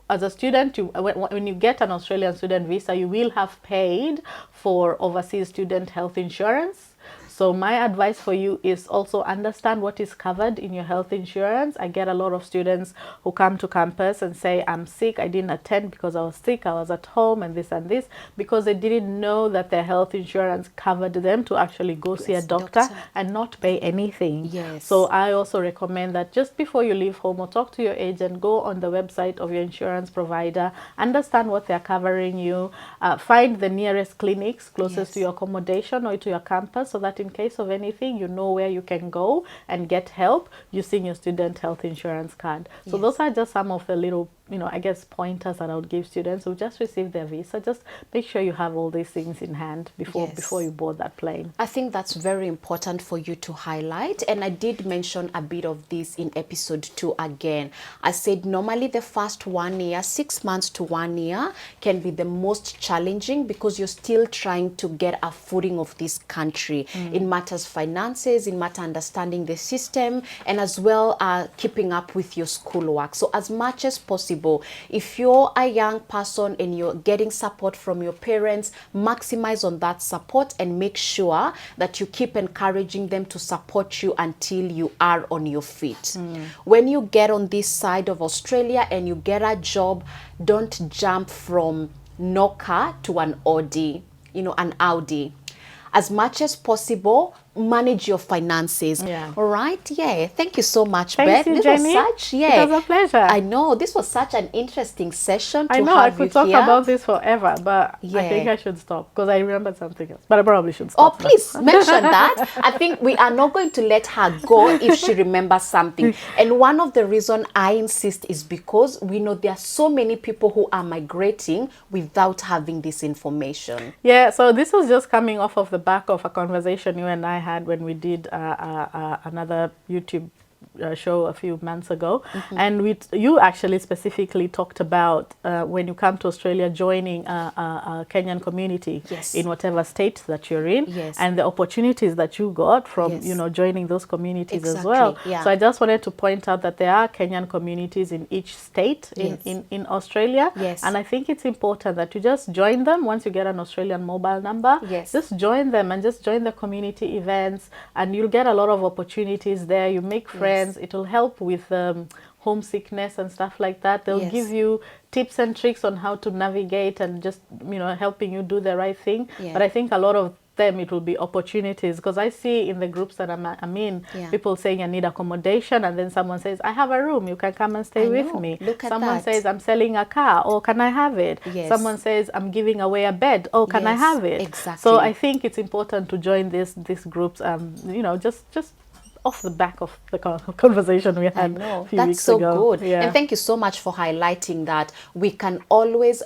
A: as a student, when you get an Australian student visa, you will have paid for overseas student health insurance. So my advice for you is also understand what is covered in your health insurance. I get a lot of students who come to campus and say, I'm sick, I didn't attend because I was sick, I was at home and this, because they didn't know that their health insurance covered them to actually go see a doctor and not pay anything.
B: Yes.
A: So I also recommend that just before you leave home or talk to your agent, go on the website of your insurance provider, understand what they're covering you, find the nearest clinics closest to your accommodation or to your campus, so that in case of anything, you know where you can go and get help using your student health insurance card. So those are just some of the little, I guess, pointers that I would give students who just received their visa. Just make sure you have all these things in hand before you board that plane.
B: I think that's very important for you to highlight. And I did mention a bit of this in episode 2 again. I said normally the first 1 year, 6 months to 1 year can be the most challenging, because you're still trying to get a footing of this country in matters finances, in matter understanding the system, and as well keeping up with your schoolwork. So as much as possible, if you're a young person and you're getting support from your parents, maximize on that support and make sure that you keep encouraging them to support you until you are on your feet. When you get on this side of Australia and you get a job, don't jump from no car to an Audi, an Audi. As much as possible, manage your finances.
A: Yeah.
B: All right. Yeah. Thank you so much,
A: Thanks,
B: Beth.
A: you,
B: This
A: Jenny.
B: was such,
A: It was a pleasure.
B: I know this was such an interesting session to
A: I know I
B: have
A: could
B: you
A: talk
B: here.
A: about this forever, but I
B: Yeah.
A: think I should stop because I remembered something else. But I probably should
B: Oh,
A: stop.
B: please mention that. I think we are not going to let her go if she remembers something. And one of the reasons I insist is because we know there are so many people who are migrating without having this information.
A: Yeah, so this was just coming off of the back of a conversation you and I had when we did another YouTube show a few months ago, and you actually specifically talked about when you come to Australia, joining a Kenyan community in whatever state that you're in, and the opportunities that you got from joining those communities as well. So I just wanted to point out that there are Kenyan communities in each state in Australia, and I think it's important that you just join them once you get an Australian mobile number. Just join them and just join the community events, and you'll get a lot of opportunities there. You make friends. It will help with homesickness and stuff like that. They'll give you tips and tricks on how to navigate and just helping you do the right thing. But I think a lot of them it will be opportunities, because I see in the groups that I'm in people saying I need accommodation, and then someone says I have a room, you can come and stay with me. Someone says I'm selling a car, or can I have it? Someone says I'm giving away a bed, oh can I have it? So I think it's important to join these groups, just off the back of the conversation we had a few weeks ago. That's so good.
B: And thank you so much for highlighting that. We can always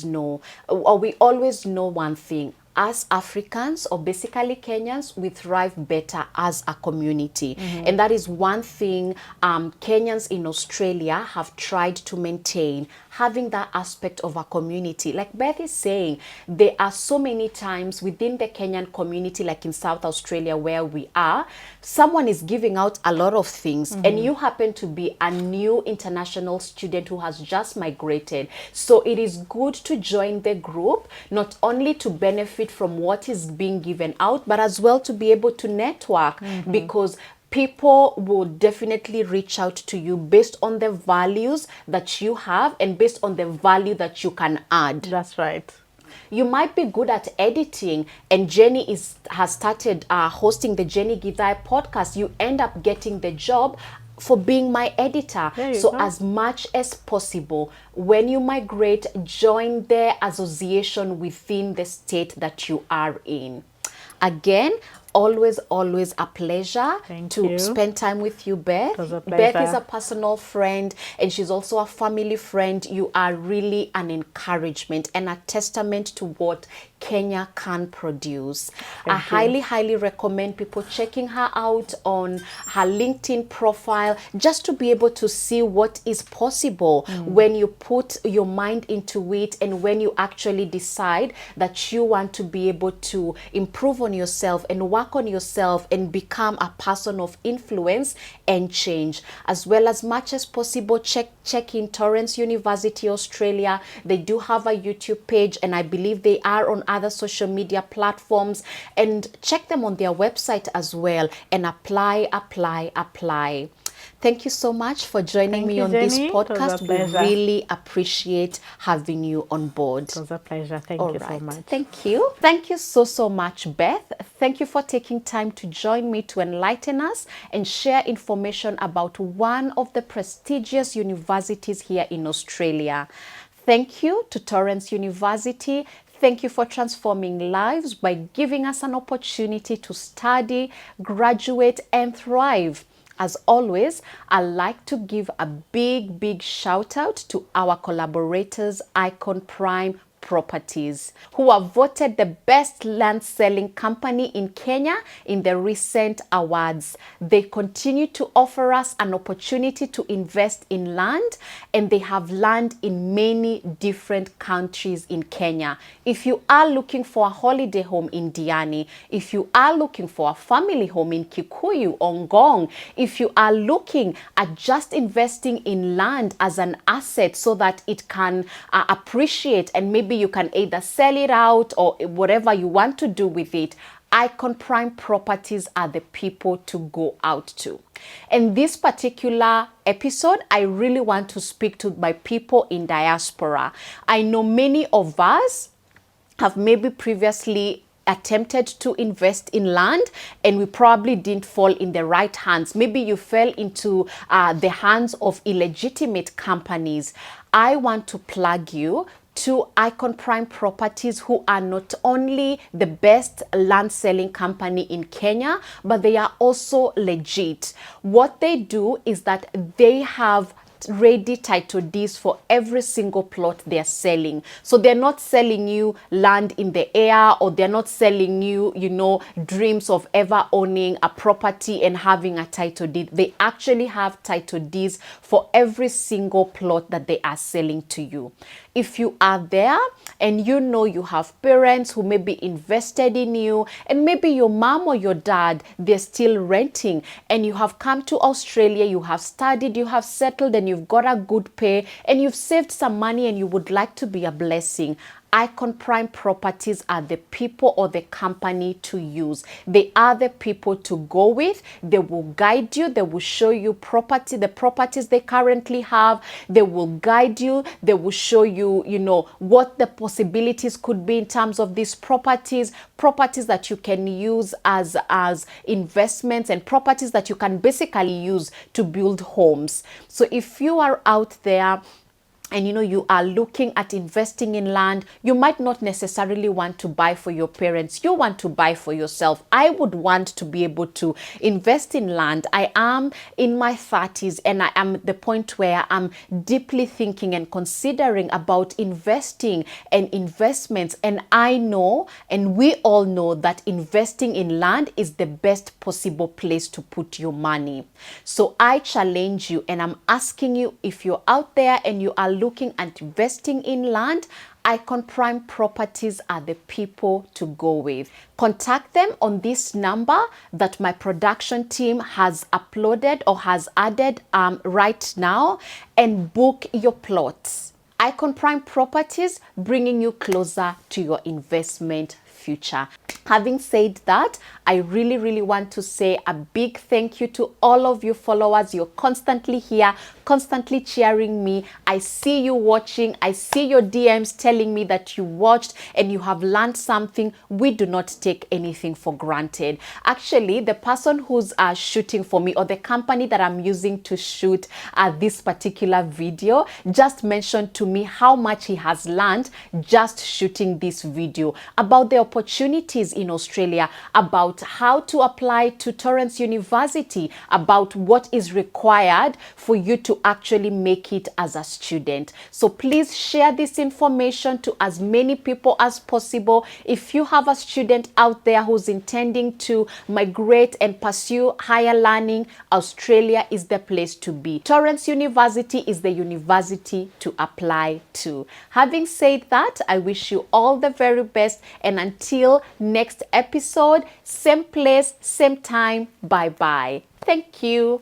B: know, or we always know one thing. As Africans, or basically Kenyans, we thrive better as a community. And that is one thing Kenyans in Australia have tried to maintain, having that aspect of a community. Like Beth is saying, there are so many times within the Kenyan community, like in South Australia where we are, someone is giving out a lot of things, and you happen to be a new international student who has just migrated. So it is good to join the group, not only to benefit from what is being given out, but as well to be able to network, because people will definitely reach out to you based on the values that you have and based on the value that you can add.
A: That's right.
B: You might be good at editing, and Jenny has started hosting the Jennie Githae podcast. You end up getting the job for being my editor. So as much as possible, when you migrate, join the association within the state that you are in. Again, always a pleasure to spend time with you, Beth. Beth is a personal friend, and she's also a family friend. You are really an encouragement and a testament to what Kenya can produce. I highly recommend people checking her out on her LinkedIn profile, just to be able to see what is possible when you put your mind into it, and when you actually decide that you want to be able to improve on yourself and work on yourself and become a person of influence and change. As well, as much as possible, check in Torrens University Australia. They do have a YouTube page, and I believe they are on other social media platforms, and check them on their website as well, and apply. Thank you so much for joining me on this podcast. We really appreciate having you on board.
A: It was a pleasure. Thank you so much.
B: Thank you. Thank you so much, Beth. Thank you for taking time to join me to enlighten us and share information about one of the prestigious universities here in Australia. Thank you to Torrens University. Thank you for transforming lives by giving us an opportunity to study, graduate, and thrive. As always, I'd like to give a big shout out to our collaborators, Icon Prime Properties, who are voted the best land selling company in Kenya in the recent awards. They continue to offer us an opportunity to invest in land, and they have land in many different countries in Kenya. If you are looking for a holiday home in Diani, if you are looking for a family home in Kikuyu or Ngong, if you are looking at just investing in land as an asset so that it can appreciate, and maybe you can either sell it out or whatever you want to do with it, Icon Prime Properties are the people to go out to. In this particular episode, I really want to speak to my people in diaspora. I know many of us have maybe previously attempted to invest in land and we probably didn't fall in the right hands. Maybe you fell into the hands of illegitimate companies. I want to plug you to Icon Prime Properties, who are not only the best land selling company in Kenya, but they are also legit. What they do is that they have ready title deeds for every single plot they're selling. So they're not selling you land in the air, or they're not selling you, you know, dreams of ever owning a property and having a title deed. They actually have title deeds for every single plot that they are selling to you. If you are there and you know you have parents who may be invested in you, and maybe your mom or your dad, they're still renting, and you have come to Australia, you have studied, you have settled, and you've got a good pay, and you've saved some money and you would like to be a blessing, Icon Prime Properties are the people or the company to use. They are the people to go with. They will guide you. They will show you the properties they currently have. They will guide you. They will show you, you know, what the possibilities could be in terms of these properties that you can use as investments, and properties that you can basically use to build homes. So if you are out there and you know you are looking at investing in land, you might not necessarily want to buy for your parents. You want to buy for yourself. I would want to be able to invest in land. I am in my 30s and I am at the point where I'm deeply thinking and considering about investing and investments. And I know, and we all know, that investing in land is the best possible place to put your money. So I challenge you, and I'm asking you, if you're out there and you are looking at investing in land, Icon Prime Properties are the people to go with. Contact them on this number that my production team has uploaded or has added right now, and book your plots. Icon Prime Properties, bringing you closer to your investment future. Having said that, I really want to say a big thank you to all of you followers. You're constantly here, constantly cheering me. I see you watching. I see your DMs telling me that you watched and you have learned something. We do not take anything for granted. Actually, the person who's shooting for me, or the company that I'm using to shoot this particular video, just mentioned to me how much he has learned just shooting this video, about the opportunities in Australia, about how to apply to Torrens University, about what is required for you to actually make it as a student. So please share this information to as many people as possible. If you have a student out there who's intending to migrate and pursue higher learning, Australia is the place to be. Torrens University is the university to apply to. Having said that, I wish you all the very best, and until next episode, same place, same time, bye bye. Thank you.